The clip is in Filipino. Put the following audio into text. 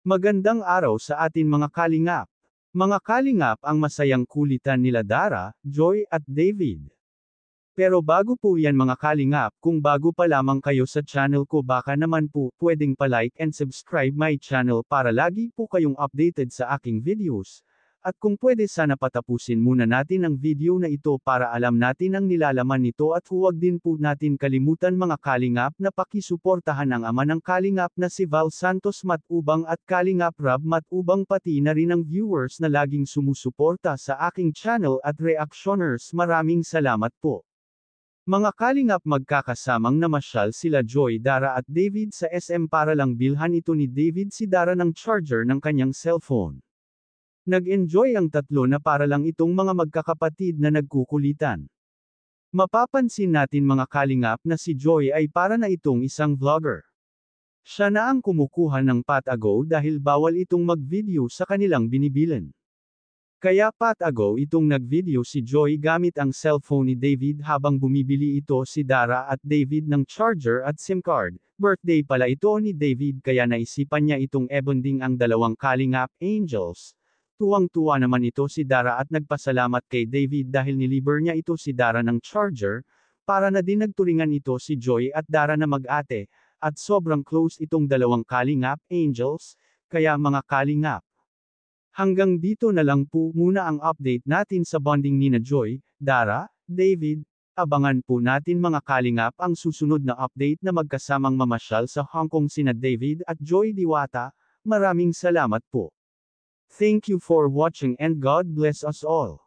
Magandang araw sa atin mga kalingap. Mga kalingap, ang masayang kulitan nila Dara, Joy at David. Pero bago po yan mga kalingap, kung bago pa lamang kayo sa channel ko, baka naman po pwedeng pa-like and subscribe my channel para lagi po kayong updated sa aking videos. At kung pwede, sana patapusin muna natin ang video na ito para alam natin ang nilalaman nito, at huwag din po natin kalimutan mga kalingap na pakisuportahan ang ama ng kalingap na si Val Santos Matubang at Kalingap Rob Matubang, pati na rin ang viewers na laging sumusuporta sa aking channel at reactioners. Maraming salamat po. Mga kalingap, magkakasamang namasyal sila Joy, Dara at David sa SM para lang bilhan ito ni David si Dara ng charger ng kanyang cellphone. Nag-enjoy ang tatlo na para lang itong mga magkakapatid na nagkukulitan. Mapapansin natin mga kalingap na si Joy ay para na itong isang vlogger. Siya na ang kumukuha ng patago dahil bawal itong mag-video sa kanilang binibilan. Kaya patago itong nag-video si Joy gamit ang cellphone ni David habang bumibili ito si Dara at David ng charger at SIM card. Birthday pala ito ni David kaya naisipan niya itong e-bonding ang dalawang kalingap angels. Tuwang-tuwa naman ito si Dara at nagpasalamat kay David dahil niliber niya ito si Dara ng charger, para na din nagturingan ito si Joy at Dara na mag-ate, at sobrang close itong dalawang kalingap angels, kaya mga kalingap. Hanggang dito na lang po muna ang update natin sa bonding ni na Joy, Dara, David. Abangan po natin mga kalingap ang susunod na update na magkasamang mamasyal sa Hong Kong sina David at Joy Diwata. Maraming salamat po. Thank you for watching and God bless us all.